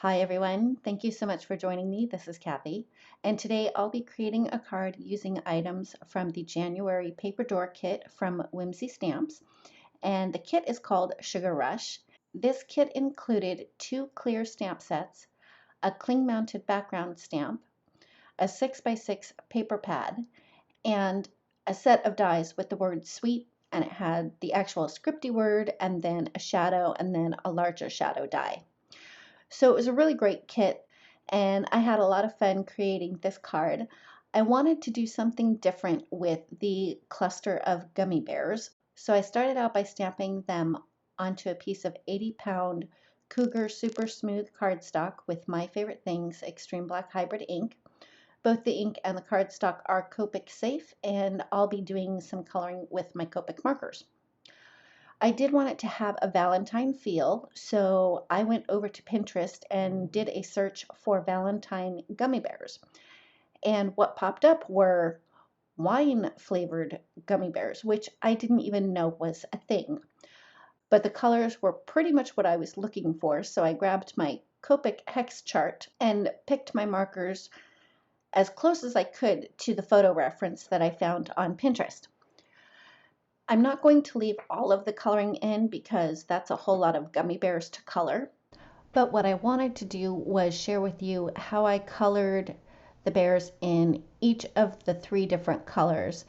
Hi everyone, thank you so much for joining me. This is Kathy, and today I'll be creating a card using items from the January paper door kit from Whimsy Stamps, and the kit is called Sugar Rush. This kit included 2 clear stamp sets, a cling mounted background stamp, a 6x6 paper pad, and a set of dies with the word sweet, and it had the actual scripty word and then a shadow and then a larger shadow die. So it was a really great kit, and I had a lot of fun creating this card. I wanted to do something different with the cluster of gummy bears, so I started out by stamping them onto a piece of 80-pound Cougar Super Smooth cardstock with My Favorite Things Extreme Black Hybrid ink. Both the ink and the cardstock are Copic safe, and I'll be doing some coloring with my Copic markers. I did want it to have a Valentine feel, so I went over to Pinterest and did a search for Valentine gummy bears. And what popped up were wine flavored gummy bears, which I didn't even know was a thing. But the colors were pretty much what I was looking for, so I grabbed my Copic hex chart and picked my markers as close as I could to the photo reference that I found on Pinterest. I'm not going to leave all of the coloring in because that's a whole lot of gummy bears to color. But what I wanted to do was share with you how I colored the bears in each of the 3 different colors,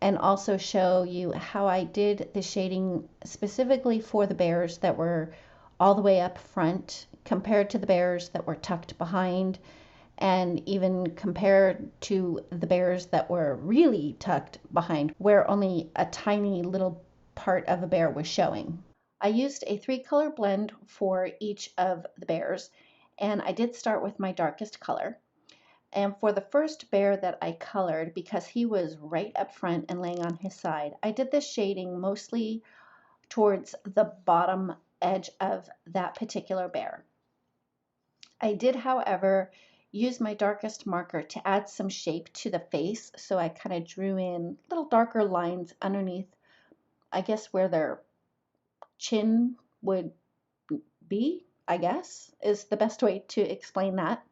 and also show you how I did the shading specifically for the bears that were all the way up front compared to the bears that were tucked behind, and even compared to the bears that were really tucked behind, where only a tiny little part of a bear was showing. I used a 3-color blend for each of the bears, and I did start with my darkest color. And for the first bear that I colored, because he was right up front and laying on his side, I did this shading mostly towards the bottom edge of that particular bear. I did, however, use my darkest marker to add some shape to the face, so I kind of drew in little darker lines underneath, I guess where their chin would be, I guess, is the best way to explain that.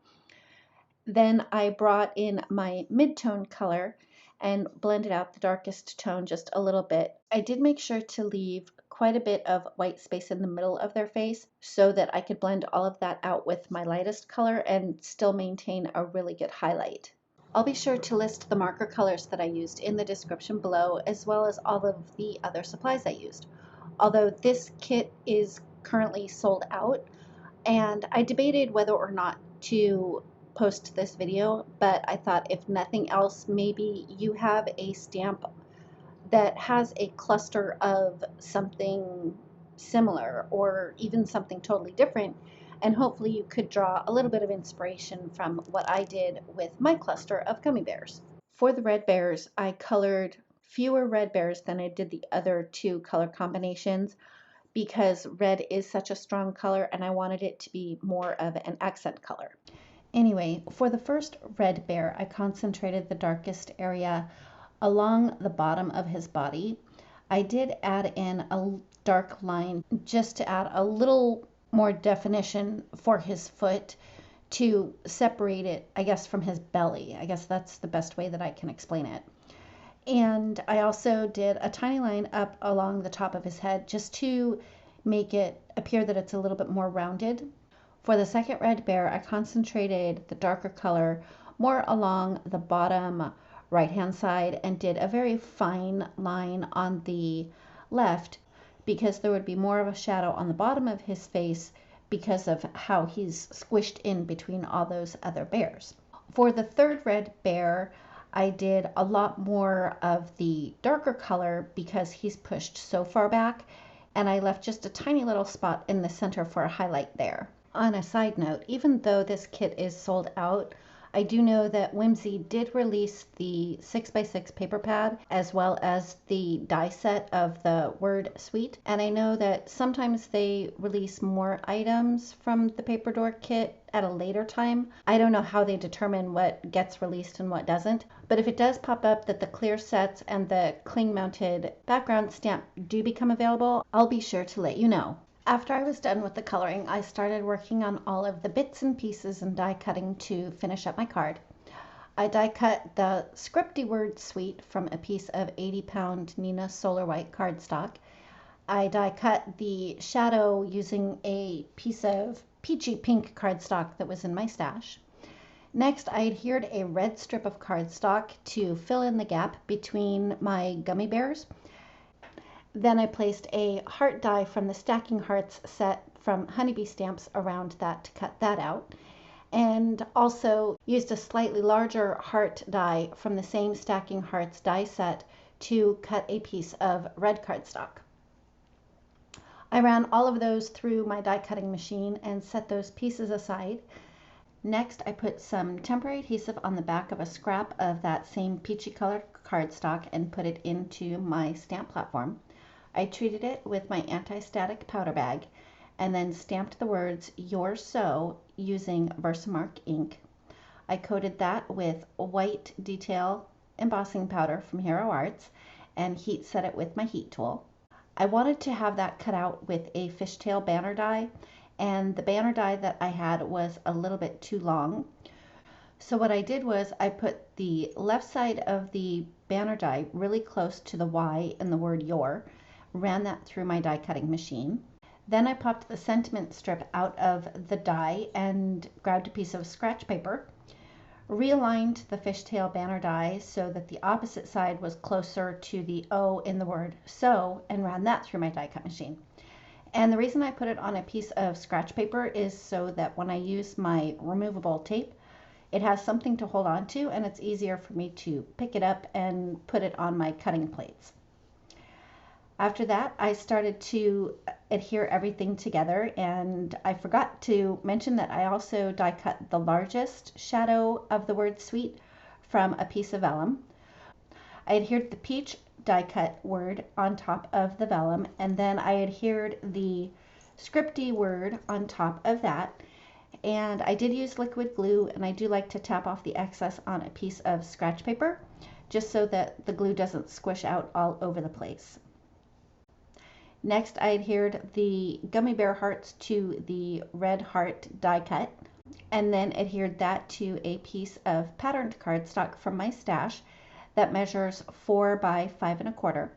Then I brought in my mid-tone color and blended out the darkest tone just a little bit. I did make sure to leave quite a bit of white space in the middle of their face so that I could blend all of that out with my lightest color and still maintain a really good highlight. I'll be sure to list the marker colors that I used in the description below, as well as all of the other supplies I used. Although this kit is currently sold out, and I debated whether or not to post this video, but I thought if nothing else, maybe you have a stamp that has a cluster of something similar or even something totally different, and hopefully you could draw a little bit of inspiration from what I did with my cluster of gummy bears. For the red bears, I colored fewer red bears than I did the other 2 color combinations because red is such a strong color and I wanted it to be more of an accent color. Anyway, for the first red bear, I concentrated the darkest area along the bottom of his body. I did add in a dark line just to add a little more definition for his foot to separate it, I guess, from his belly. I guess that's the best way that I can explain it. And I also did a tiny line up along the top of his head just to make it appear that it's a little bit more rounded. For the second red bear, I concentrated the darker color more along the bottom right hand side and did a very fine line on the left because there would be more of a shadow on the bottom of his face because of how he's squished in between all those other bears. For the third red bear, I did a lot more of the darker color because he's pushed so far back, and I left just a tiny little spot in the center for a highlight there. On a side note, even though this kit is sold out, I do know that Whimsy did release the 6x6 paper pad as well as the die set of the word sweet, and I know that sometimes they release more items from the paper door kit at a later time. I don't know how they determine what gets released and what doesn't, but if it does pop up that the clear sets and the cling mounted background stamp do become available, I'll be sure to let you know. After I was done with the coloring, I started working on all of the bits and pieces and die cutting to finish up my card. I die cut the scripty word suite from a piece of 80-pound Nina Solar White cardstock. I die cut the shadow using a piece of peachy pink cardstock that was in my stash. Next, I adhered a red strip of cardstock to fill in the gap between my gummy bears. Then I placed a heart die from the Stacking Hearts set from Honeybee Stamps around that to cut that out, and also used a slightly larger heart die from the same Stacking Hearts die set to cut a piece of red cardstock. I ran all of those through my die cutting machine and set those pieces aside. Next, I put some temporary adhesive on the back of a scrap of that same peachy colored cardstock and put it into my stamp platform. I treated it with my anti-static powder bag and then stamped the words "Yours So" using Versamark ink. I coated that with white detail embossing powder from Hero Arts and heat set it with my heat tool. I wanted to have that cut out with a fishtail banner die, and the banner die that I had was a little bit too long. So what I did was I put the left side of the banner die really close to the Y in the word "your," ran that through my die cutting machine. Then I popped the sentiment strip out of the die and grabbed a piece of scratch paper, realigned the fishtail banner die so that the opposite side was closer to the O in the word "so," and ran that through my die cut machine. And the reason I put it on a piece of scratch paper is so that when I use my removable tape, it has something to hold on to and it's easier for me to pick it up and put it on my cutting plates. After that, I started to adhere everything together, and I forgot to mention that I also die cut the largest shadow of the word "sweet" from a piece of vellum. I adhered the peach die cut word on top of the vellum, and then I adhered the scripty word on top of that. And I did use liquid glue, and I do like to tap off the excess on a piece of scratch paper just so that the glue doesn't squish out all over the place. Next, I adhered the gummy bear hearts to the red heart die cut, and then adhered that to a piece of patterned cardstock from my stash that measures 4 by 5 1/4.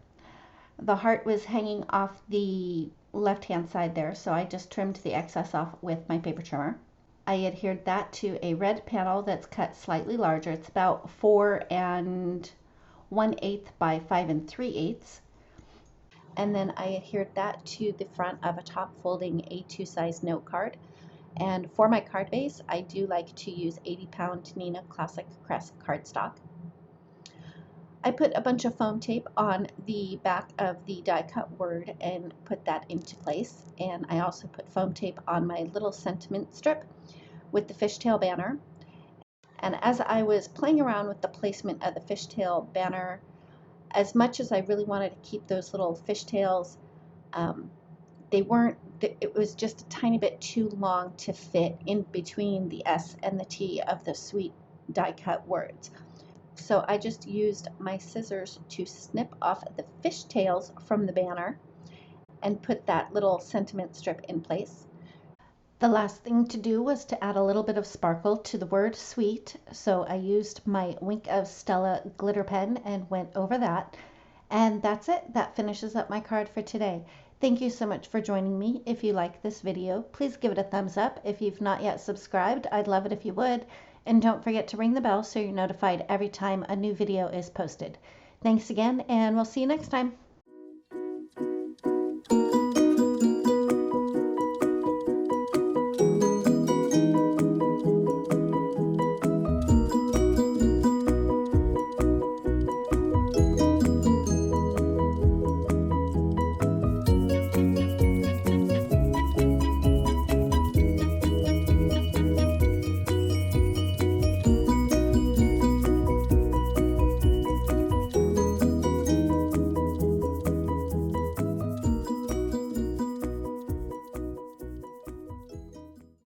The heart was hanging off the left-hand side there, so I just trimmed the excess off with my paper trimmer. I adhered that to a red panel that's cut slightly larger. It's about 4 1/8 by 5 3/8. And then I adhered that to the front of a top folding A2 size note card. And for my card base, I do like to use 80-pound Nina Classic Crest cardstock. I put a bunch of foam tape on the back of the die cut word and put that into place. And I also put foam tape on my little sentiment strip with the fishtail banner. And as I was playing around with the placement of the fishtail banner, as much as I really wanted to keep those little fishtails, it was just a tiny bit too long to fit in between the S and the T of the sweet die cut words. So I just used my scissors to snip off the fishtails from the banner and put that little sentiment strip in place. The last thing to do was to add a little bit of sparkle to the word "sweet," so I used my Wink of Stella glitter pen and went over that. And that's it. That finishes up my card for today. Thank you so much for joining me. If you like this video, please give it a thumbs up. If you've not yet subscribed, I'd love it if you would. And don't forget to ring the bell so you're notified every time a new video is posted. Thanks again, and we'll see you next time.